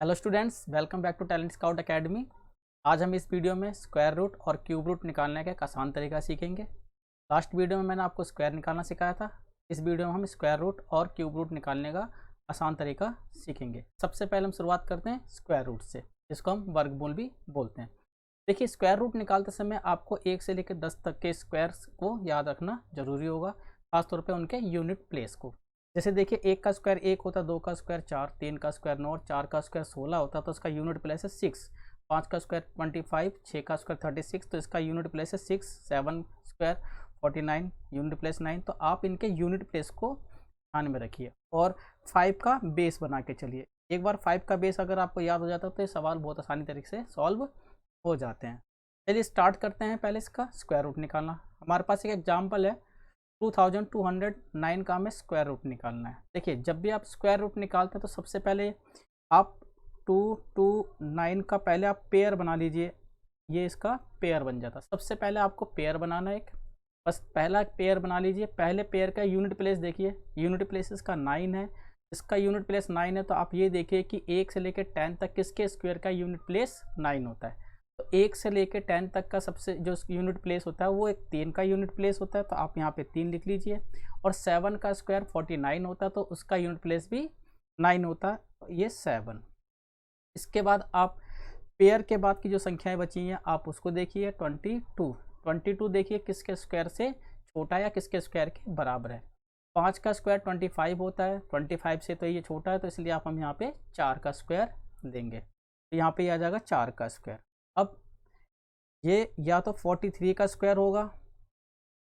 Hello students, welcome back to Talent Scout Academy. आज हम इस वीडियो में स्क्वायर रूट और क्यूब रूट निकालने का एक आसान तरीका सीखेंगे। लास्ट वीडियो में मैंने आपको स्क्वायर निकालना सिखाया था। इस वीडियो में हम स्क्वायर रूट और क्यूब रूट निकालने का आसान तरीका सीखेंगे। सबसे पहले हम शुरुआत करते हैं स्क्वायर रूट से, जिसको हम वर्गमूल भी बोलते हैं। देखिए, स्क्वायर रूट निकालते समय आपको 1 से लेकर 10 तक के स्क्वायर्स को याद रखना जरूरी होगा, खासतौर पर उनके यूनिट प्लेस को। जैसे देखिए, 1 का स्क्वायर 1 होता है, 2 का स्क्वायर 4, 3 का स्क्वायर 9 और 4 का स्क्वायर 16 होता है, तो इसका यूनिट प्लेस है 6। 5 का स्क्वायर 25, 6 का स्क्वायर 36, तो इसका यूनिट प्लेस है 6। 7 स्क्वायर 49, यूनिट प्लेस 9। तो आप इनके यूनिट प्लेस को ध्यान में रखिए और 5 का बेस बना के चलिए। एक बार 5 का बेस अगर आपको याद हो जाता है तो ये सवाल बहुत आसानी तरीके से सॉल्व हो जाते हैं। चलिए स्टार्ट करते हैं। पहले इसका स्क्वायर रूट निकालना। हमारे पास एक एग्जाम्पल है, 2209 का हमें स्क्वायर रूट निकालना है। देखिए, जब भी आप स्क्वायर रूट निकालते हैं तो सबसे पहले आप 229 का पहले आप पेयर बना लीजिए। ये इसका पेयर बन जाता। सबसे पहले आपको पेयर बनाना है एक, बस पहला पेयर बना लीजिए। पहले पेयर का यूनिट प्लेस देखिए, यूनिट प्लेस इसका 9 है, इसका यूनिट प्लेस 9 है। तो आप ये देखिए कि 1 से लेकर 10 तक किसके स्क्वायर का यूनिट प्लेस 9 होता है। तो 1 से लेकर 10 तक का सबसे जो यूनिट प्लेस होता है वो एक 3 का यूनिट प्लेस होता है, तो आप यहाँ पे 3 लिख लीजिए। और 7 का स्क्वायर 49 होता है, तो उसका यूनिट प्लेस भी 9 होता है, तो ये 7। इसके बाद आप पेयर के बाद की जो संख्याएं बची हैं आप उसको देखिए। 22 देखिए किसके स्क्वायर से छोटा है या किसके स्क्वायर के बराबर है। 5 का स्क्वायर 25 होता है, 25 से तो ये छोटा है, तो इसलिए हम यहाँ पे 4 का स्क्वायर देंगे, तो यहाँ पे आ जाएगा 4 का स्क्वायर। अब ये या तो 43 का स्क्वायर होगा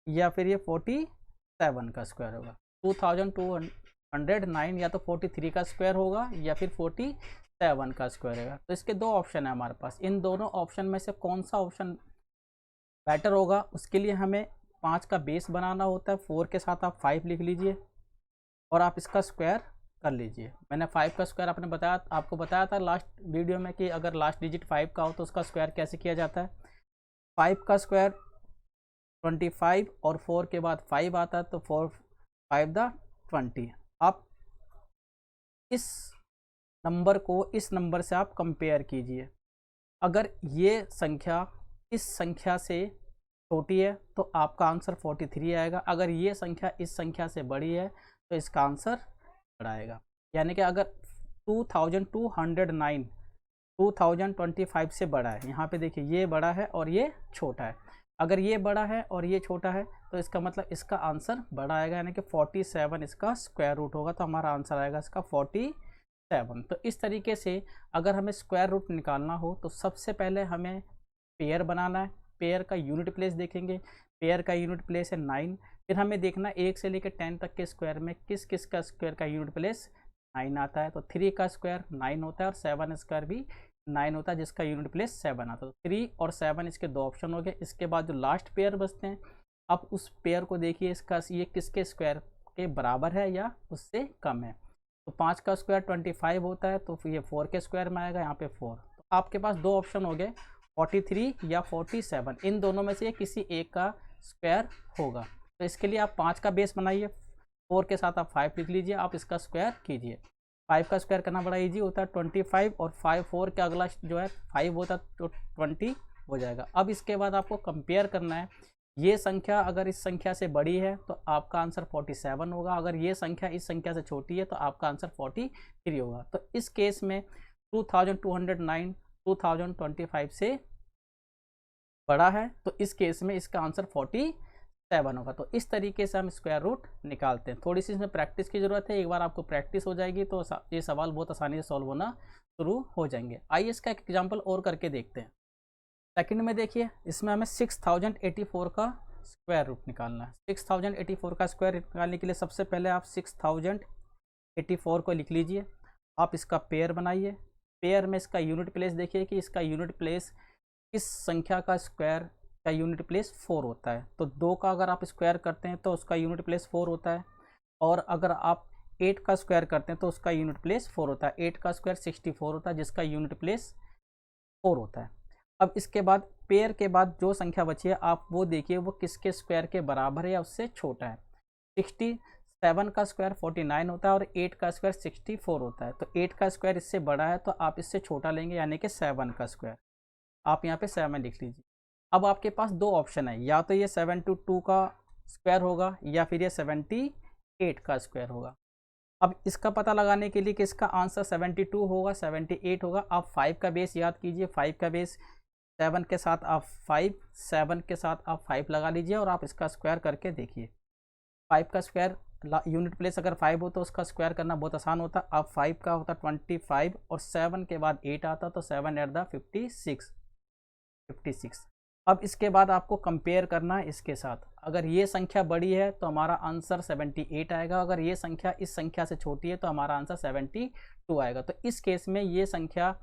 या फिर ये 47 का स्क्वायर होगा। 2209 या तो 43 का स्क्वायर होगा या फिर 47 का स्क्वायर होगा। तो इसके दो ऑप्शन है हमारे पास। इन दोनों ऑप्शन में से कौन सा ऑप्शन बेटर होगा, उसके लिए हमें 5 का बेस बनाना होता है। 4 के साथ आप 5 लिख लीजिए और आप इसका स्क्वायर कर लीजिए। मैंने 5 का स्क्वायर आपको बताया था लास्ट वीडियो में कि अगर लास्ट डिजिट 5 का हो तो उसका स्क्वायर कैसे किया जाता है। 5 का स्क्वायर 25 और 4 के बाद 5 आता है, तो 4 5 द 20। आप इस नंबर को इस नंबर से आप कंपेयर कीजिए। अगर ये संख्या इस संख्या से छोटी है तो आपका आंसर 43 आएगा। अगर ये संख्या इस संख्या से बड़ी है तो इसका आंसर बड़ा आएगा। यानी कि अगर 2209 2025 से बड़ा है, यहाँ पे देखिए ये बड़ा है और ये छोटा है। अगर ये बड़ा है और ये छोटा है तो इसका मतलब इसका आंसर बड़ा आएगा, यानी कि 47 इसका स्क्वायर रूट होगा, तो हमारा आंसर आएगा इसका 47। तो इस तरीके से अगर हमें स्क्वायर रूट निकालना हो तो सबसे पहले हमें पेयर बनाना है। पेयर का यूनिट प्लेस देखेंगे, पेयर का यूनिट प्लेस है 9। फिर हमें देखना 1 से लेकर 10 तक के स्क्वायर में किस किस का स्क्वायर का यूनिट प्लेस 9 आता है। तो 3 का स्क्वायर 9 होता है और 7 स्क्वायर भी 9 होता है, जिसका यूनिट प्लेस 7 आता है। तो 3 और 7 इसके दो ऑप्शन हो गए। इसके बाद जो लास्ट पेयर बचते हैं, आप उस पेयर को देखिए, इसका ये किसके स्क्वायर के बराबर है या उससे कम है। तो 5 का स्क्वायर 25 होता है, तो ये 4 के स्क्वायर में आएगा, यहाँ पे 4। तो आपके पास दो ऑप्शन हो गए, 43 या 47। इन दोनों में से किसी एक का स्क्वायर होगा। तो इसके लिए आप 5 का बेस बनाइए, 4 के साथ आप 5 लिख लीजिए, आप इसका स्क्वायर कीजिए। 5 का स्क्वायर करना बड़ा इजी होता है, 25 और 4 का अगला जो है 5 होता है, तो 20 हो जाएगा। अब इसके बाद आपको कंपेयर करना है। ये संख्या अगर इस संख्या से बड़ी है तो आपका आंसर 47 होगा। अगर ये संख्या इस संख्या से छोटी है तो आपका आंसर 43 होगा। तो इस केस में 2209 2025 से बड़ा है, तो इस केस में इसका आंसर 47 होगा। तो इस तरीके से हम स्क्वायर रूट निकालते हैं। थोड़ी सी इसमें प्रैक्टिस की ज़रूरत है। एक बार आपको प्रैक्टिस हो जाएगी तो ये सवाल बहुत आसानी से सॉल्व होना शुरू हो जाएंगे। आइए इसका एक एग्जाम्पल और करके देखते हैं। सेकंड में देखिए, इसमें हमें 6084 का स्क्वायर रूट निकालना है। 6084 का स्क्वायर निकालने के लिए सबसे पहले आप 6084 को लिख लीजिए। आप इसका पेयर बनाइए। पेयर में इसका यूनिट प्लेस देखिए कि इसका यूनिट प्लेस इस संख्या का स्क्वायर का यूनिट प्लेस 4 होता है। तो 2 का अगर आप स्क्वायर करते हैं तो उसका यूनिट प्लेस 4 होता है, और अगर आप 8 का स्क्वायर करते हैं तो उसका यूनिट प्लेस 4 होता है। 8 का स्क्वायर 64 होता है, जिसका यूनिट प्लेस 4 होता है। अब इसके बाद पेयर के बाद जो संख्या बची है आप वो देखिए वो किसके स्क्वायर के बराबर है या उससे छोटा है। 7 का स्क्वायर 49 होता है और 8 का स्क्वायर 64 होता है। तो 8 का स्क्वायर इससे बड़ा है तो आप इससे छोटा लेंगे, यानी कि 7 का स्क्वायर। आप यहाँ पे 7 लिख लीजिए। अब आपके पास दो ऑप्शन है, या तो ये 72 का स्क्वायर होगा या फिर ये 78 का स्क्वायर होगा। अब इसका पता लगाने के लिए कि इसका आंसर 72 होगा 78 होगा, आप 5 का बेस याद कीजिए। 5 का बेस 7 के साथ आप 5, 7 के साथ आप 5 लगा लीजिए और आप इसका स्क्वायर करके देखिए। 5 का स्क्वायर यूनिट प्लेस अगर 5 हो तो उसका स्क्वायर करना बहुत आसान होता। अब 5 का होता 25 और 7 के बाद 8 आता, तो 7 एट द 56। अब इसके बाद आपको कंपेयर करना है इसके साथ। अगर ये संख्या बड़ी है तो हमारा आंसर 78 आएगा, अगर ये संख्या इस संख्या से छोटी है तो हमारा आंसर 72 आएगा। तो इस केस में ये संख्या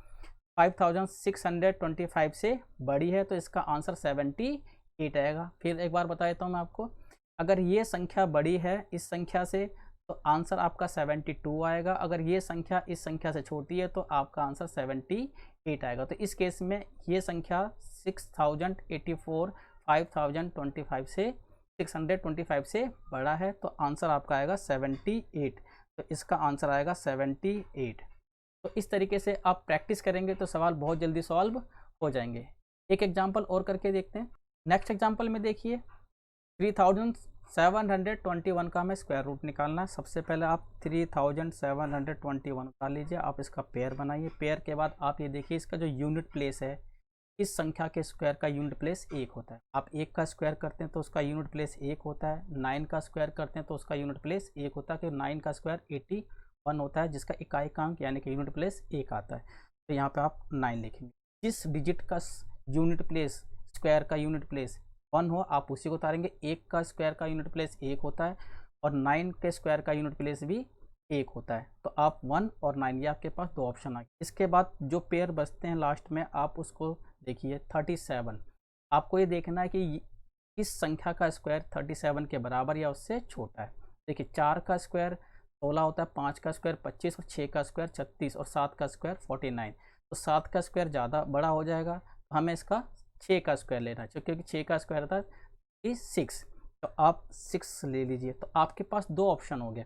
5625 से बड़ी है तो इसका आंसर 78 आएगा। फिर एक बार बता देता हूँ मैं आपको, अगर ये संख्या बड़ी है इस संख्या से तो आंसर आपका 72 आएगा, अगर ये संख्या इस संख्या से छोटी है तो आपका आंसर 78 आएगा। तो इस केस में ये संख्या 6084 5025 से 625 से बड़ा है तो आंसर आपका आएगा 78। तो इसका आंसर आएगा 78। तो इस तरीके से आप प्रैक्टिस करेंगे तो सवाल बहुत जल्दी सॉल्व हो जाएंगे। एक एग्जांपल और करके देखते हैं। नेक्स्ट एग्जांपल में देखिए 3721 का हमें स्क्वायर रूट निकालना है। सबसे पहले आप 3721 निकाल लीजिए, आप इसका पेयर बनाइए। पेयर के बाद आप ये देखिए इसका जो यूनिट प्लेस है, इस संख्या के स्क्वायर का यूनिट प्लेस 1 होता है। आप 1 का स्क्वायर करते हैं तो उसका यूनिट प्लेस 1 होता है, 9 का स्क्वायर करते हैं तो उसका यूनिट प्लेस 1 होता है, क्योंकि 9 का स्क्वायर 81 होता है जिसका इकाई अंक यानी कि यूनिट प्लेस 1 आता है। तो यहाँ पे आप 9 लिखेंगे। जिस डिजिट का यूनिट प्लेस स्क्वायर का यूनिट प्लेस 1 हो आप उसी को उतारेंगे। 1 का स्क्वायर का यूनिट प्लेस 1 होता है और 9 के स्क्वायर का यूनिट प्लेस भी 1 होता है। तो आप 1 और 9 ये आपके पास दो ऑप्शन आ गए। इसके बाद जो पेयर बचते हैं लास्ट में आप उसको देखिए 37। आपको ये देखना है कि इस संख्या का स्क्वायर 37 के बराबर या उससे छोटा है। देखिए 4 का स्क्वायर 16 होता है, 5 का स्क्वायर 25 और 6 का स्क्वायर 36 और 7 का स्क्वायर 49। तो 7 का स्क्वायर ज़्यादा बड़ा हो जाएगा, तो हमें इसका 6 का स्क्वायर लेना है क्योंकि 6 का स्क्वायर था 6। तो आप 6 ले लीजिए। तो आपके पास दो ऑप्शन हो गए,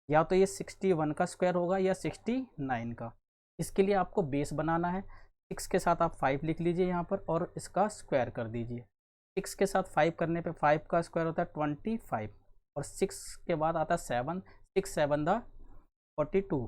या तो ये 61 का स्क्वायर होगा या 69 का। इसके लिए आपको बेस बनाना है। 6 के साथ आप 5 लिख लीजिए यहाँ पर और इसका स्क्वायर कर दीजिए। 6 के साथ 5 करने पे 5 का स्क्वायर होता है 25 और 6 के बाद आता है 7, 6 7 द 42।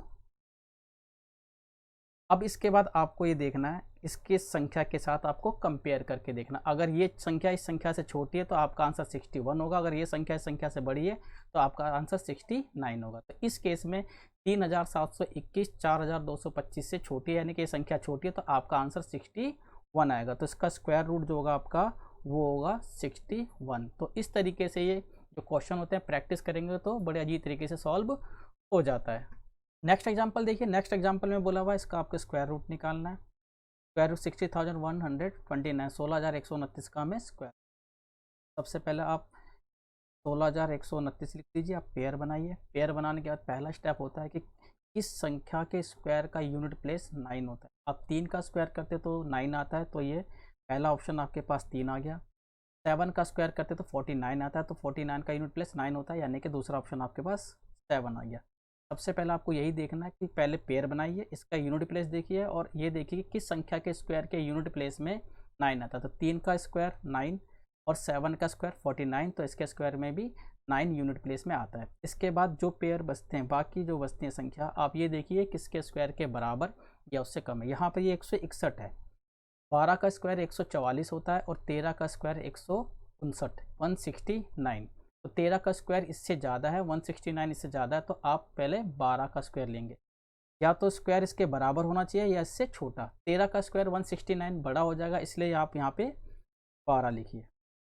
अब इसके बाद आपको ये देखना है इसके संख्या के साथ आपको कंपेयर करके देखना। अगर ये संख्या इस संख्या से छोटी है तो आपका आंसर 61 होगा, अगर ये संख्या इस संख्या से बड़ी है तो आपका आंसर 69 होगा। तो इस केस में 3721 4225 से छोटी है, यानी कि ये संख्या छोटी है, तो आपका आंसर 61 आएगा। तो इसका स्क्वायर रूट जो होगा आपका वो होगा 61। तो इस तरीके से ये जो क्वेश्चन होते हैं प्रैक्टिस करेंगे तो बड़े अजीब तरीके से सॉल्व हो जाता है। नेक्स्ट एग्जाम्पल देखिए। नेक्स्ट एग्जाम्पल में बोला हुआ है इसका आपको स्क्वायर रूट निकालना है। स्क्वायर रूट 60,129 16,129 का हमें स्क्वायर। सबसे पहले आप 16,129 लिख लीजिए, आप पेयर बनाइए। पेयर बनाने के बाद पहला स्टेप होता है कि इस संख्या के स्क्वायर का यूनिट प्लेस 9 होता है। आप 3 का स्क्वायर करते तो 9 आता है, तो ये पहला ऑप्शन आपके पास 3 आ गया। 7 का स्क्वायर करते तो 49 आता है, तो 49 का यूनिट प्लेस 9 होता है, यानी कि दूसरा ऑप्शन आपके पास 7 आ गया। सबसे पहले आपको यही देखना है कि पहले पेयर बनाइए, इसका यूनिट प्लेस देखिए और ये देखिए कि किस संख्या के स्क्वायर के यूनिट प्लेस में 9 आता है। तो 3 का स्क्वायर 9 और 7 का स्क्वायर 49, तो इसके स्क्वायर में भी 9 यूनिट प्लेस में आता है। इसके बाद जो पेयर बचते हैं, बाकी जो बचती हैं संख्या, आप ये देखिए किसके स्क्वायर के बराबर या उससे कम है। यहाँ पर ये 161 है। 12 का स्क्वायर 144 होता है और 13 का स्क्वायर 159 169। तो 13 का स्क्वायर इससे ज़्यादा है, 169 इससे ज़्यादा है, तो आप पहले 12 का स्क्वायर लेंगे। या तो स्क्वायर इसके बराबर होना चाहिए या इससे छोटा। 13 का स्क्वायर 169 बड़ा हो जाएगा, इसलिए आप यहाँ पे 12 लिखिए।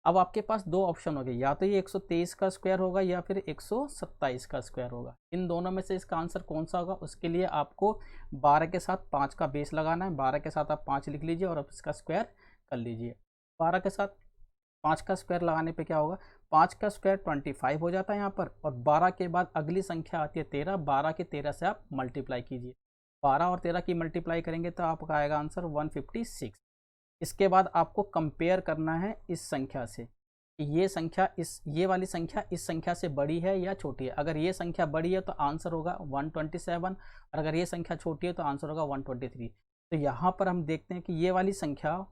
अब आपके पास दो ऑप्शन हो गए, या तो ये 123 का स्क्वायर होगा या फिर 127 का स्क्वायर होगा। इन दोनों में से इसका आंसर कौन सा होगा, उसके लिए आपको 12 के साथ 5 का बेस लगाना है। 12 के साथ आप 5 लिख लीजिए और अब इसका स्क्वायर कर लीजिए। 12 के साथ 5 का स्क्वायर लगाने पे क्या होगा, 5 का स्क्वायर 25 हो जाता है यहाँ पर, और 12 के बाद अगली संख्या आती है 13। 12 के 13 से आप मल्टीप्लाई कीजिए। 12 और 13 की मल्टीप्लाई करेंगे तो आपका आएगा आंसर 156। इसके बाद आपको कंपेयर करना है इस संख्या से। कि ये वाली संख्या इस संख्या से बड़ी है या छोटी है। अगर ये संख्या बड़ी है तो आंसर होगा 127, और अगर ये संख्या छोटी है तो आंसर होगा 123। तो यहाँ पर हम देखते हैं कि ये वाली संख्या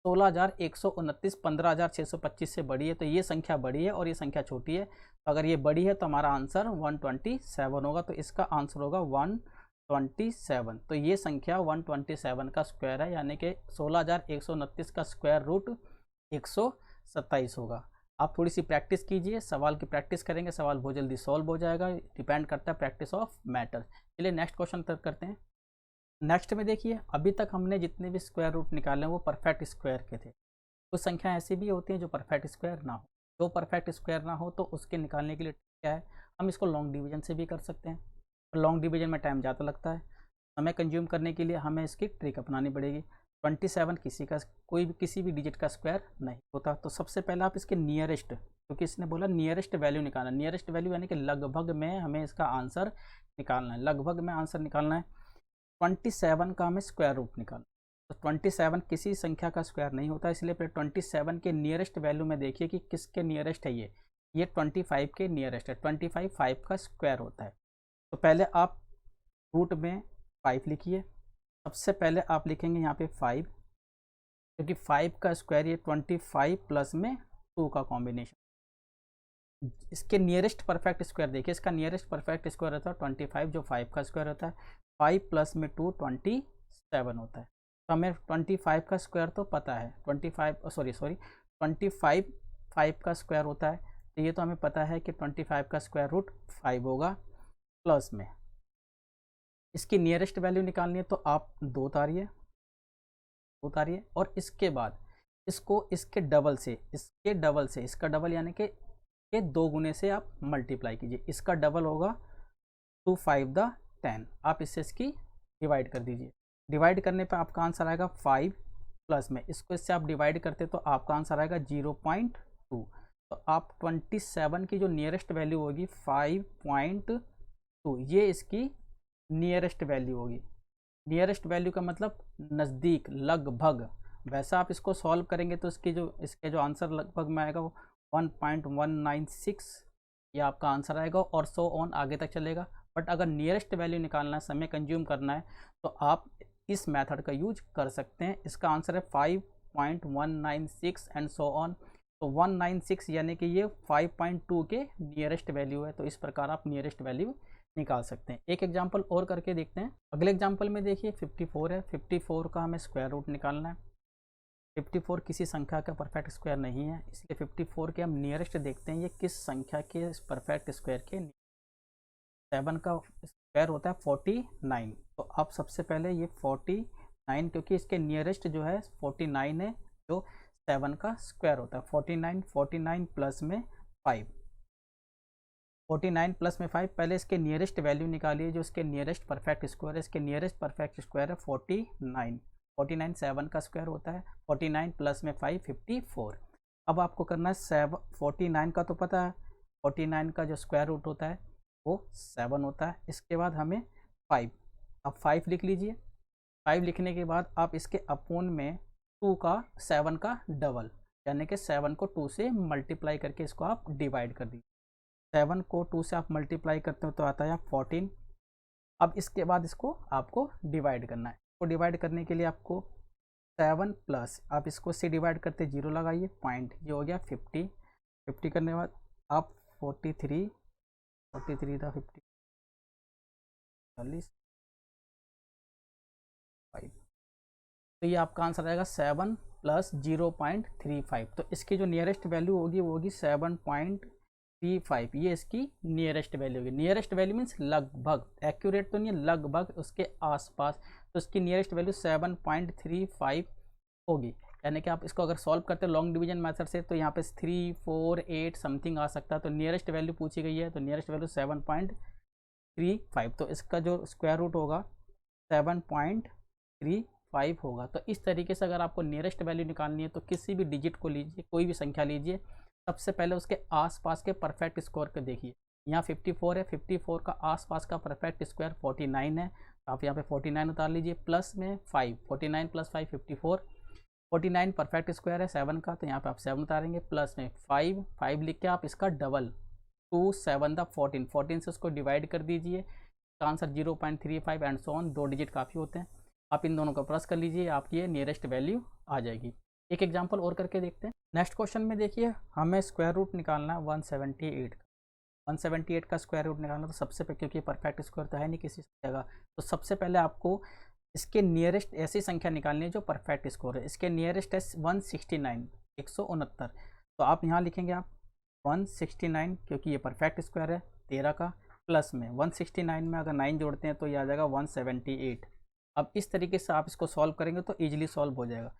16,129 15,625 से बड़ी है, तो ये संख्या बड़ी है और ये संख्या छोटी है। तो अगर ये बड़ी है तो हमारा आंसर 127 होगा, तो इसका आंसर होगा 127। तो ये संख्या 127 का स्क्वायर है, यानी कि 16,129 का स्क्वायर रूट 127 होगा। आप थोड़ी सी प्रैक्टिस कीजिए, सवाल की प्रैक्टिस करेंगे सवाल बहुत जल्दी सॉल्व हो जाएगा। डिपेंड करता है प्रैक्टिस ऑफ मैटर। चलिए नेक्स्ट क्वेश्चन तक करते हैं। नेक्स्ट में देखिए, अभी तक हमने जितने भी स्क्वायर रूट निकाले वो परफेक्ट स्क्वायर के थे। कुछ संख्या ऐसी भी होती हैं जो परफेक्ट स्क्वायर ना हो। जो परफेक्ट स्क्वायर ना हो तो उसके निकालने के लिए क्या है, हम इसको लॉन्ग डिवीजन से भी कर सकते हैं। लॉन्ग डिवीजन में टाइम ज़्यादा लगता है, समय कंज्यूम करने के लिए हमें इसकी ट्रिक अपनानी पड़ेगी। 27 किसी भी डिजिट का स्क्वायर नहीं होता। तो सबसे पहले आप इसके नियरेस्ट, क्योंकि इसने बोला नियरेस्ट वैल्यू निकालना, नियरेस्ट वैल्यू यानी कि लगभग में हमें इसका आंसर निकालना है। लगभग में आंसर निकालना है। 27 का हमें स्क्वायर रूट निकालना। तो 27 किसी संख्या का स्क्वायर नहीं होता, इसलिए फिर 27 के नियरेस्ट वैल्यू में देखिए कि किसके नियरेस्ट है। ये 25 के नियरेस्ट है। 25 5 का स्क्वायर होता है। तो पहले आप रूट में 5 लिखिए। सबसे पहले आप लिखेंगे यहाँ पे 5, क्योंकि 5 का स्क्वायर ये 25 प्लस में 2 का कॉम्बिनेशन। इसके नियरेस्ट परफेक्ट स्क्वायर देखिए, इसका नियरेस्ट परफेक्ट स्क्वायर होता है 25, जो 5 का स्क्वायर होता है। 5 प्लस में 2 27 होता है। तो हमें 25 का स्क्वायर तो पता है, 25 5 का स्क्वायर होता है। तो ये तो हमें पता है कि 25 का स्क्वायर रूट 5 होगा। प्लस में इसकी नियरेस्ट वैल्यू निकालनी है, तो आप 2 उतारिए और इसके बाद इसको इसके डबल से इसका डबल यानी कि 2 गुने से आप मल्टीप्लाई कीजिए। इसका डबल होगा 2 5 द 10। आप इससे इसकी डिवाइड कर दीजिए। डिवाइड करने पे आपका आंसर आएगा 5, प्लस में इसको इससे आप डिवाइड करते तो आपका आंसर आएगा 0.2। तो आप 27 की जो नियरेस्ट वैल्यू होगी 5.2, ये इसकी नियरेस्ट वैल्यू होगी। नियरेस्ट वैल्यू का मतलब नज़दीक, लगभग। वैसा आप इसको सॉल्व करेंगे तो इसके जो आंसर लगभग में आएगा वो 1.196 ये आपका आंसर आएगा, और सो ऑन आगे तक चलेगा। बट अगर नियरेस्ट वैल्यू निकालना है, समय कंज्यूम करना है, तो आप इस मेथड का यूज कर सकते हैं। इसका आंसर है 5.196 एंड सो ऑन। तो 196 यानी कि ये 5.2 के नियरेस्ट वैल्यू है। तो इस प्रकार आप नियरेस्ट वैल्यू निकाल सकते हैं। एक एग्जांपल और करके देखते हैं। अगले एग्जांपल में देखिए 54 है। 54 का हमें स्क्वायर रूट निकालना है। 54 किसी संख्या का परफेक्ट स्क्वायर नहीं है, इसलिए 54 के हम नियरेस्ट देखते हैं ये किस संख्या के परफेक्ट स्क्वायर के। 7 का स्क्वायर होता है 49। तो आप सबसे पहले ये 49, क्योंकि इसके नियरेस्ट जो है 49 है, जो 7 का स्क्वायर होता है। 49 प्लस में 5, 49 प्लस में 5। पहले इसके नियरेस्ट वैल्यू निकालिए, जो इसके नियरेस्ट परफेक्ट स्क्वायर है। इसके नियरेस्ट परफेक्ट स्क्वायर है 49। 49 7 का स्क्वायर होता है। 49 प्लस में 5 54। अब आपको करना है 49 का तो पता है, 49 का जो स्क्वायर रूट होता है वो 7 होता है। इसके बाद हमें 5, अब 5 लिख लीजिए। 5 लिखने के बाद आप इसके अपोन में 2 का 7 का डबल, यानी कि 7 को 2 से मल्टीप्लाई करके इसको आप डिवाइड कर दीजिए। 7 को 2 से आप मल्टीप्लाई करते हो तो आता है 14। अब इसके बाद इसको आपको डिवाइड करना है। इसको डिवाइड करने के लिए आपको 7 प्लस, आप इसको से डिवाइड करते 0 लगाइए, पॉइंट, ये हो गया 50। 50 करने के बाद आप 43 था 50 40 5। तो ये आपका आंसर आएगा 7 प्लस 0.35। तो इसकी जो नियरेस्ट वैल्यू होगी वो होगी 7.35। ये इसकी नियरेस्ट वैल्यू होगी। नियरेस्ट वैल्यू मीन्स लगभग, एक्यूरेट तो नहीं है, लगभग उसके आसपास। तो इसकी नियरेस्ट वैल्यू 7.35 होगी। यानी कि आप इसको अगर सॉल्व करते हैं लॉन्ग डिवीजन मेथड से, तो यहाँ पे 3 4 8 समथिंग आ सकता है। तो नियरेस्ट वैल्यू पूछी गई है, तो नियरेस्ट वैल्यू 7.35। तो इसका जो स्क्वायर रूट होगा 7.35 होगा। तो इस तरीके से अगर आपको नियरेस्ट वैल्यू निकालनी है तो किसी भी डिजिट को लीजिए, कोई भी संख्या लीजिए, सबसे पहले उसके आसपास के परफेक्ट स्क्वायर को देखिए। यहाँ 54 है, 54 का आसपास का परफेक्ट स्क्वायर 49 है। आप यहाँ पे 49 उतार लीजिए, प्लस में 5, 49 प्लस 5 54। 49 परफेक्ट स्क्वायर है 7 का, तो यहाँ पे आप 7 उतारेंगे, प्लस में 5 5 लिख के आप इसका डबल 2 7 द 14 14 से उसको डिवाइड कर दीजिए, इसका answer 0.35 and so on, 2 digit काफ़ी होते हैं। आप इन दोनों को प्लस कर लीजिए, आपकी ये नियरेस्ट वैल्यू आ जाएगी। एक एग्जांपल और करके देखते हैं। नेक्स्ट क्वेश्चन में देखिए हमें स्क्वायर रूट निकालना है 178 का। 178 का स्क्वायर रूट निकालना, तो सबसे पहले, क्योंकि परफेक्ट स्क्वायर तो है नहीं किसी जगह, तो सबसे पहले आपको इसके नियरेस्ट ऐसी संख्या निकालनी है जो परफेक्ट स्क्वायर है। इसके नियरेस्ट है 169 169, तो आप यहाँ लिखेंगे आप 169, क्योंकि ये परफेक्ट स्क्वायर है 13 का, प्लस में 169 में अगर 9 जोड़ते हैं तो ये आ जाएगा 178। अब इस तरीके से आप इसको सॉल्व करेंगे तो ईजिली सॉल्व हो जाएगा।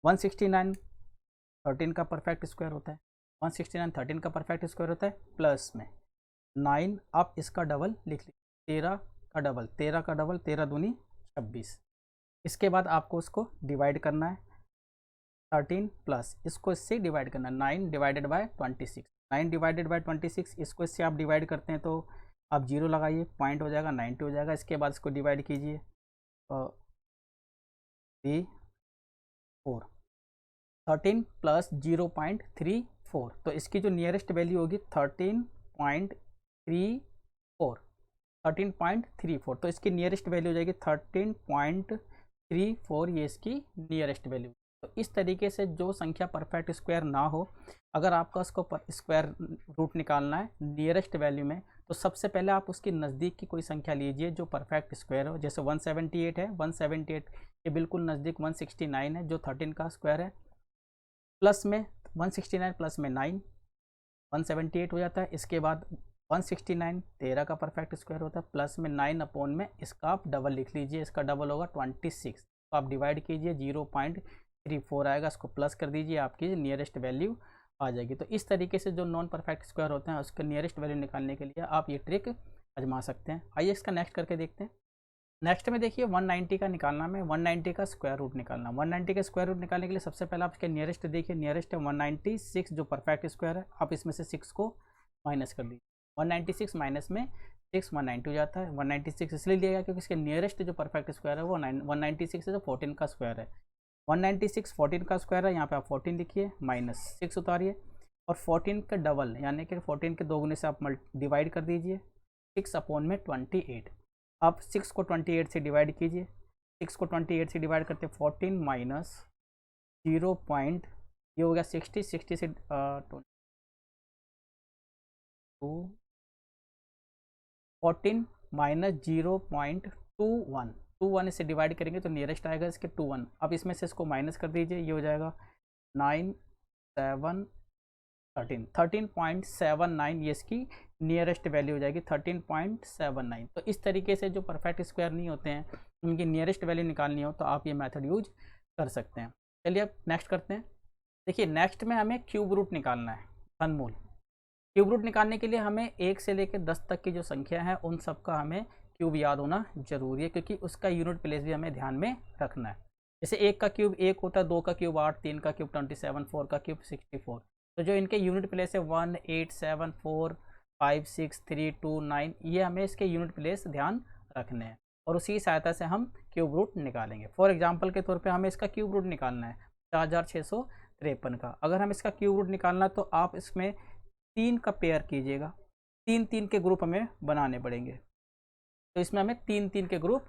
169 13 का परफेक्ट स्क्वायर होता है, 169 13 का परफेक्ट स्क्वायर होता है, प्लस में 9 आप इसका डबल लिख लीजिए, 13 का डबल 13 का डबल 13 दूनी 26। इसके बाद आपको उसको डिवाइड करना है 13 प्लस इसको इससे डिवाइड करना है 9 डिवाइडेड बाय 26, 9 डिवाइडेड बाय 26, इसको इससे आप डिवाइड करते हैं तो आप 0 लगाइए, पॉइंट हो जाएगा 90 हो जाएगा। इसके बाद इसको डिवाइड कीजिए 3 4 13 प्लस 0.34, तो इसकी जो नियरेस्ट वैल्यू होगी 13.34, तो इसकी नियरेस्ट वैल्यू हो जाएगी 13.34, ये इसकी नियरेस्ट वैल्यू। तो इस तरीके से जो संख्या परफेक्ट स्क्वायर ना हो, अगर आपका उसको स्क्वायर रूट निकालना है नियरेस्ट वैल्यू में, तो सबसे पहले आप उसकी नज़दीक की कोई संख्या लीजिए जो परफेक्ट स्क्वायर हो। जैसे 178 है, 178 के बिल्कुल नज़दीक 169 है जो 13 का स्क्वायर है, प्लस में 169 प्लस में 9 178 हो जाता है। इसके बाद 169 13 का परफेक्ट स्क्वायर होता है, प्लस में 9 अपॉन में इसका आप डबल लिख लीजिए, इसका डबल होगा 26, तो आप डिवाइड कीजिए 0.34 आएगा, इसको प्लस कर दीजिए, आपकी नियरेस्ट वैल्यू आ जाएगी। तो इस तरीके से जो नॉन परफेक्ट स्क्वायर होते हैं उसके नियरेस्ट वैल्यू निकालने के लिए आप ये ट्रिक आजमा सकते हैं। आइए इसका नेक्स्ट करके देखते हैं। नेक्स्ट में देखिए 190 का निकालना में 190 का स्क्वायर रूट निकालना। 190 का स्क्वायर रूट निकालने के लिए सबसे पहले आप इसके नियरेस्ट देखिए, नियरेस्ट है 196 जो परफेक्ट स्क्वायर है, आप इसमें से 6 को माइनस कर दीजिए, 196 माइनस में 6 190 हो जाता है। 196 इसलिए लिया गया क्योंकि इसके नियरेस्ट जो परफेक्ट स्क्वायर है वो 196 है जो 14 का स्क्वायर है। 196 14 का स्क्वायर है, यहाँ पे आप 14 लिखिए, माइनस 6 उतारिए और 14 का डबल यानी कि 14 के 2 गुने से आप डिवाइड कर दीजिए 6 अपॉन में 28। आप 6 को 28 से डिवाइड कीजिए, 6 को 28 से डिवाइड करते 14 माइनस 0 पॉइंट, ये हो गया 60 से 14 माइनस 0.21 इसे डिवाइड करेंगे तो नियरेस्ट आएगा इसके 21। अब इसमें से इसको माइनस कर दीजिए, ये हो जाएगा 9 7 13.79, ये इसकी नियरेस्ट वैल्यू हो जाएगी 13.79। तो इस तरीके से जो परफेक्ट स्क्वायर नहीं होते हैं उनकी नियरेस्ट वैल्यू निकालनी हो तो आप ये मेथड यूज कर सकते हैं। चलिए अब नेक्स्ट करते हैं। देखिए नेक्स्ट में हमें क्यूब रूट निकालना है, घनमूल। क्यूब रूट निकालने के लिए हमें 1 से लेकर 10 तक की जो संख्या है उन सब का हमें क्यूब याद होना जरूरी है, क्योंकि उसका यूनिट प्लेस भी हमें ध्यान में रखना है। जैसे 1 का क्यूब 1 होता है, 2 का क्यूब 8, 3 का क्यूब 27, 4 का क्यूब 64। तो जो इनके यूनिट प्लेस है 1 8 7 4 5 6 3 2 9, ये हमें इसके यूनिट प्लेस ध्यान रखने हैं और उसी सहायता से हम क्यूब रूट निकालेंगे। फॉर एग्जांपल के तौर पे हमें इसका क्यूब रूट निकालना है 4653 का। अगर हम इसका क्यूब रूट निकालना तो आप इसमें 3 का पेयर कीजिएगा, 3 3 के ग्रुप हमें बनाने पड़ेंगे। तो इसमें हमें 3 3 के ग्रुप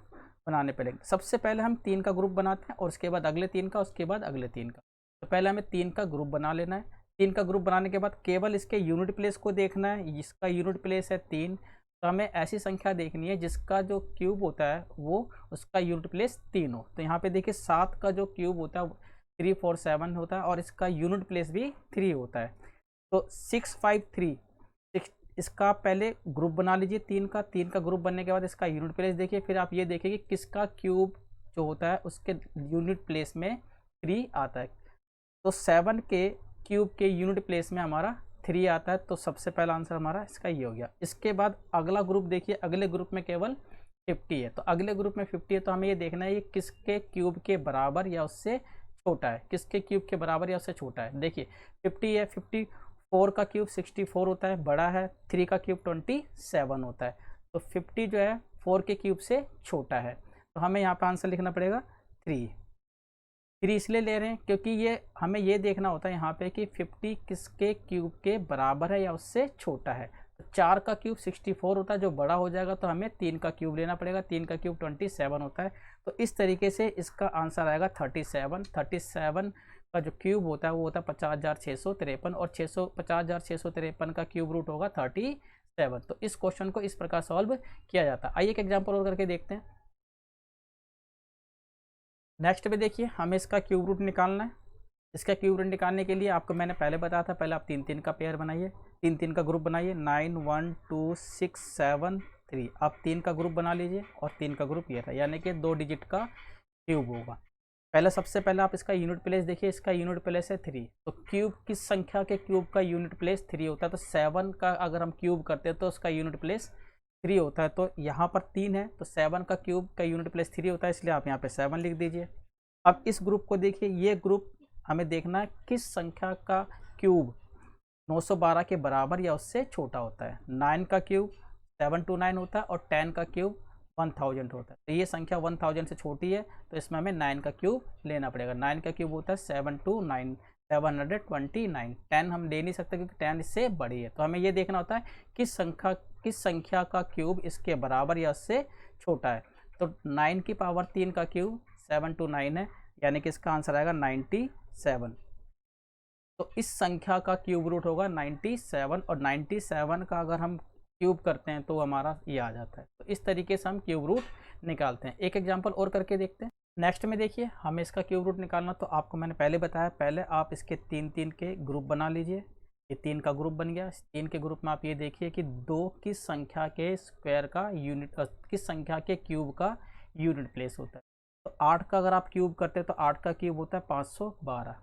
बनाने पड़ेंगे। सबसे पहले हम 3 का ग्रुप बनाते हैं और उसके बाद अगले 3 का, उसके बाद अगले 3 का। तो पहले हमें 3 का ग्रुप बना लेना है। 3 का ग्रुप बनाने के बाद केवल इसके यूनिट प्लेस को देखना है, इसका यूनिट प्लेस है 3, तो हमें ऐसी संख्या देखनी है जिसका जो क्यूब होता है वो उसका यूनिट प्लेस 3 हो। तो यहाँ पे देखिए 7 का जो क्यूब होता है 3 4 7 होता है और इसका यूनिट प्लेस भी 3 होता है। तो 653 इसका पहले ग्रुप बना लीजिए 3 का ग्रुप बनने के बाद इसका यूनिट प्लेस देखिए, फिर आप ये देखिए कि किसका क्यूब जो होता है उसके यूनिट प्लेस में 3 आता है। तो 7 के क्यूब के यूनिट प्लेस में हमारा 3 आता है, तो सबसे पहला आंसर हमारा इसका ये हो गया। इसके बाद अगला ग्रुप देखिए, अगले ग्रुप में केवल 50 है, तो अगले ग्रुप में 50 है तो हमें ये देखना है ये किसके क्यूब के बराबर या उससे छोटा है, किसके क्यूब के बराबर या उससे छोटा है। देखिए 50 है, 54 का क्यूब 64 होता है, बड़ा है, 3 का क्यूब 27 होता है, तो 50 जो है 4 के क्यूब से छोटा है, तो हमें यहाँ पर आंसर लिखना पड़ेगा 3। 3 इसलिए ले रहे हैं क्योंकि ये हमें ये देखना होता है यहाँ पे कि 50 किसके क्यूब के बराबर है या उससे छोटा है। तो 4 का क्यूब 64 होता है, जो बड़ा हो जाएगा तो हमें 3 का क्यूब लेना पड़ेगा। 3 का क्यूब 27 होता है। तो इस तरीके से इसका आंसर आएगा 37। 37 का जो क्यूब होता है वो होता है 50,653 और 50,653 का क्यूब रूट होगा 37। तो इस क्वेश्चन को इस प्रकार सॉल्व किया जाता है। आइए एक एग्जाम्पल और करके देखते हैं। नेक्स्ट पे देखिए, हमें इसका क्यूब रूट निकालना है। इसका क्यूब रूट निकालने के लिए आपको मैंने पहले बताया था, पहले आप 3-3 का पेयर बनाइए, 3-3 का ग्रुप बनाइए। 9 1 2 6 7 3 आप 3 का ग्रुप बना लीजिए और 3 का ग्रुप ये था, यानी कि 2 डिजिट का क्यूब होगा। पहले सबसे पहले आप इसका यूनिट प्लेस देखिए, इसका यूनिट प्लेस है 3। तो क्यूब किस संख्या के क्यूब का यूनिट प्लेस 3 होता है? तो 7 का अगर हम क्यूब करते हैं तो उसका यूनिट प्लेस 3 होता है। तो यहाँ पर 3 है तो 7 का क्यूब का यूनिट प्लेस 3 होता है, इसलिए आप यहाँ पे 7 लिख दीजिए। अब इस ग्रुप को देखिए, ये ग्रुप हमें देखना है किस संख्या का क्यूब 912 के बराबर या उससे छोटा होता है। 9 का क्यूब 729 होता है और 10 का क्यूब 1000 होता है। तो ये संख्या 1000 से छोटी है, तो इसमें हमें 9 का क्यूब लेना पड़ेगा। 9 का क्यूब होता है 729 729। 10 हम ले नहीं सकते क्योंकि 10 इससे बड़ी है। तो हमें ये देखना होता है किस संख्या का क्यूब इसके बराबर या उससे छोटा है। तो 9 की पावर 3 का क्यूब 729 है, यानी कि इसका आंसर आएगा 97। तो इस संख्या का क्यूब रूट होगा 97 और 97 का अगर हम क्यूब करते हैं तो हमारा ये आ जाता है। तो इस तरीके से हम क्यूब रूट निकालते हैं। एक एग्जांपल और करके देखते हैं। नेक्स्ट में देखिए, हमें इसका क्यूब रूट निकालना, तो आपको मैंने पहले बताया, पहले आप इसके 3-3 के ग्रुप बना लीजिए। ये 3 का ग्रुप बन गया। 3 के ग्रुप में आप ये देखिए कि 2 किस संख्या के स्क्वायर का यूनिट, किस संख्या के क्यूब का यूनिट प्लेस होता है। तो 8 का अगर आप क्यूब करते हैं तो 8 का क्यूब होता है 512।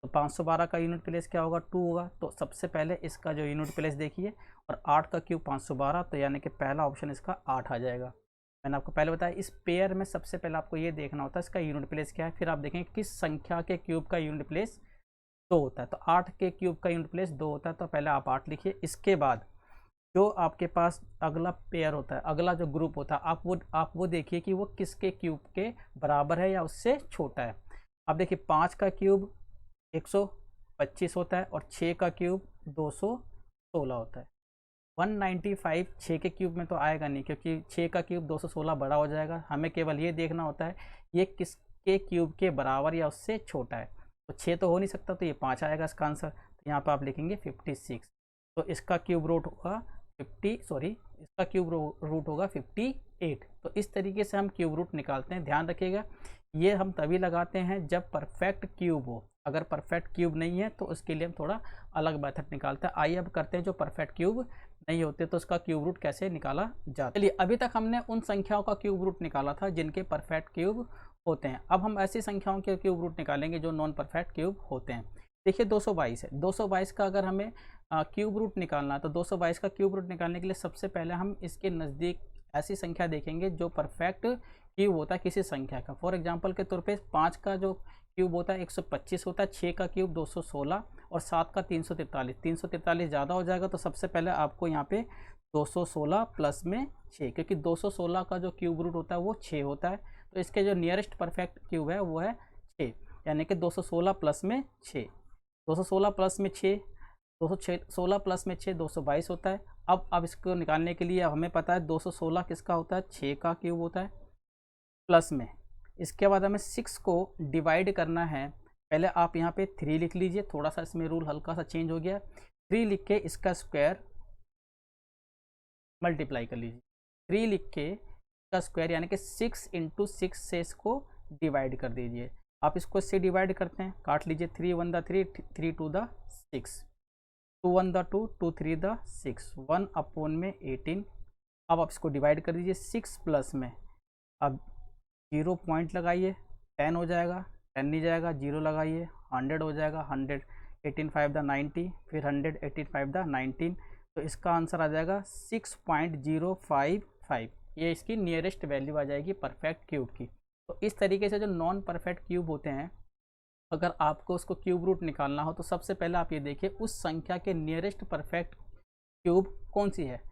तो 512 का यूनिट प्लेस क्या होगा? 2 होगा। तो सबसे पहले इसका जो यूनिट प्लेस देखिए, और 8 का क्यूब 512, तो यानी कि पहला ऑप्शन इसका 8 आ जाएगा। मैंने आपको पहले बताया इस पेयर में सबसे पहले आपको ये देखना होता है इसका यूनिट प्लेस क्या है, फिर आप देखेंगे किस संख्या के क्यूब का यूनिट प्लेस 2 होता है। तो 8 के क्यूब का यूनिट प्लेस 2 होता है, तो पहले आप 8 लिखिए। इसके बाद जो आपके पास अगला पेयर होता है, अगला जो ग्रुप होता है, आप वो देखिए कि वो किसके क्यूब के बराबर है या उससे छोटा है। अब देखिए 5 का क्यूब 125 होता है और 6 का क्यूब 216 होता है। 195 6 के क्यूब में तो आएगा नहीं, क्योंकि 6 का क्यूब 216 बड़ा हो जाएगा। हमें केवल ये देखना होता है ये किसके क्यूब के बराबर या उससे छोटा है। तो 6 तो हो नहीं सकता, तो ये 5 आएगा इसका आंसर। तो यहाँ पर आप लिखेंगे 56। तो इसका क्यूब रूट होगा इसका क्यूब रूट होगा 58। तो इस तरीके से हम क्यूब रूट निकालते हैं। ध्यान रखिएगा, ये हम तभी लगाते हैं जब परफेक्ट क्यूब हो। अगर परफेक्ट क्यूब नहीं है तो उसके लिए हम थोड़ा अलग मेथड निकालते हैं। आइए अब करते हैं जो परफेक्ट क्यूब नहीं होते तो उसका क्यूब रूट कैसे निकाला जाता है। चलिए, अभी तक हमने उन संख्याओं का क्यूब रूट निकाला था जिनके परफेक्ट क्यूब होते हैं। अब हम ऐसी संख्याओं के क्यूब रूट निकालेंगे जो नॉन परफेक्ट क्यूब होते हैं। देखिए 222 है। 222 का अगर हमें क्यूब रूट निकालना है तो 222 का क्यूब रूट निकालने के लिए सबसे पहले हम इसके नज़दीक ऐसी संख्या देखेंगे जो परफेक्ट क्यूब होता है किसी संख्या का। फॉर एग्जांपल के तौर पे 5 का जो क्यूब होता है 125 होता है, 6 का क्यूब 216 और 7 का 343। 343 ज़्यादा हो जाएगा, तो सबसे पहले आपको यहाँ पे 216 प्लस में 6, क्योंकि 216 का जो क्यूब रूट होता है वो 6 होता है। तो इसके जो नियरेस्ट परफेक्ट क्यूब है वो है 6, यानी कि 216 प्लस में 6। 216 प्लस में 6, 216 प्लस में 6 222 होता है। अब इसको निकालने के लिए हमें पता है 216 किसका होता है, 6 का क्यूब होता है, प्लस में इसके बाद हमें 6 को डिवाइड करना है। पहले आप यहाँ पे 3 लिख लीजिए, थोड़ा सा इसमें रूल हल्का सा चेंज हो गया। 3 लिख के इसका स्क्वायर मल्टीप्लाई कर लीजिए। 3 लिख के इसका स्क्वायर यानी कि 6 × 6 से इसको डिवाइड कर दीजिए। आप इसको इससे डिवाइड करते हैं, काट लीजिए। 3 1 द 3, 3 2 द 6, 2 1 द 2, 2 3 द 6, 1/18। अब आप इसको डिवाइड कर दीजिए 6 प्लस में। अब 0 पॉइंट लगाइए, 10 हो जाएगा, 10 नहीं जाएगा, 0 लगाइए, 100 हो जाएगा, 100, 18 5 द 90, फिर 100 18 5 द 19। तो इसका आंसर आ जाएगा 6.055। ये इसकी नियरेस्ट वैल्यू आ जाएगी परफेक्ट क्यूब की। तो इस तरीके से जो नॉन परफेक्ट क्यूब होते हैं, अगर आपको उसको क्यूब रूट निकालना हो तो सबसे पहले आप ये देखिए उस संख्या के नियरेस्ट परफेक्ट क्यूब कौन सी है।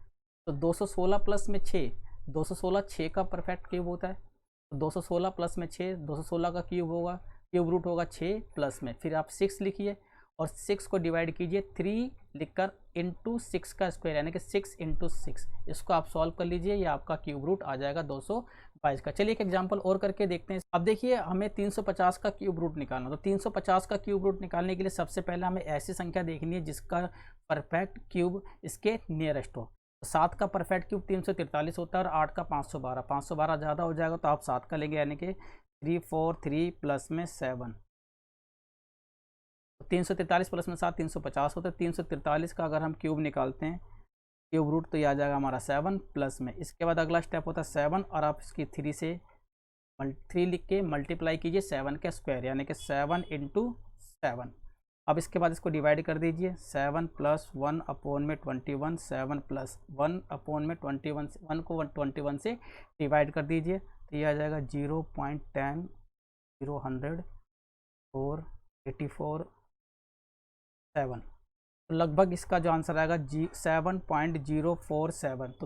तो 216 प्लस में 6, 216 6 का परफेक्ट क्यूब होता है। तो 216 प्लस में 6, 216 का क्यूब होगा क्यूब रूट होगा 6 प्लस में, फिर आप 6 लिखिए और 6 को डिवाइड कीजिए 3 लिखकर इंटू 6 का स्क्वायर यानी कि 6 इंटू 6, इसको आप सॉल्व कर लीजिए, ये आपका क्यूब रूट आ जाएगा 222 का। चलिए एक एग्जांपल और करके देखते हैं। अब देखिए हमें 350 का क्यूब रूट निकालना, तो 350 का क्यूब रूट निकालने के लिए सबसे पहले हमें ऐसी संख्या देखनी है जिसका परफेक्ट क्यूब इसके नियरेस्ट हो। 7 का परफेक्ट क्यूब 343 होता है और 8 का 512, 512 ज़्यादा हो जाएगा तो आप 7 का लेंगे यानी कि 343 प्लस में 7, 343 प्लस में 7 350 होता है। 343 का अगर हम क्यूब निकालते हैं क्यूब रूट तो ये आ जाएगा हमारा 7 प्लस में। इसके बाद अगला स्टेप होता है 7 और आप इसकी 3 से 3 लिख के मल्टीप्लाई कीजिए 7 का स्क्वायर यानी कि 7 इंटू 7। अब इसके बाद इसको डिवाइड कर दीजिए 7 प्लस 1 अपॉन में 21, 7 प्लस 1 अपॉन में 21, 1 को 21 से डिवाइड कर दीजिए तो ये आ जाएगा 0.10, 0, 100, 4, 84, 7, तो लगभग इसका जो आंसर आएगा 7.047। तो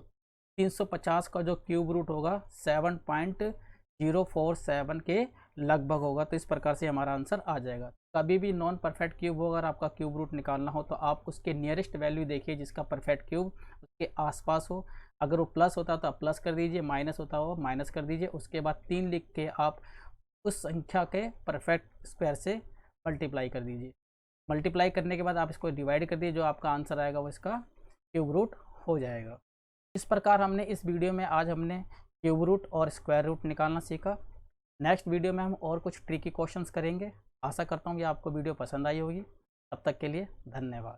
350 का जो क्यूब रूट होगा 7.047 के लगभग होगा, तो इस प्रकार से हमारा आंसर आ जाएगा। कभी भी नॉन परफेक्ट क्यूब हो अगर आपका क्यूब रूट निकालना हो तो आप उसके नियरेस्ट वैल्यू देखिए जिसका परफेक्ट क्यूब उसके आसपास हो। अगर वो प्लस होता तो आप प्लस कर दीजिए, माइनस होता हो माइनस कर दीजिए, उसके बाद 3 लिख के आप उस संख्या के परफेक्ट स्क्वायर से मल्टीप्लाई कर दीजिए। मल्टीप्लाई करने के बाद आप इसको डिवाइड कर दिए, जो आपका आंसर आएगा वो इसका क्यूब रूट हो जाएगा। इस प्रकार हमने इस वीडियो में आज हमने क्यूब रूट और स्क्वायर रूट निकालना सीखा। नेक्स्ट वीडियो में हम और कुछ ट्रिकी क्वेश्चंस करेंगे। आशा करता हूँ कि आपको वीडियो पसंद आई होगी। तब तक के लिए धन्यवाद।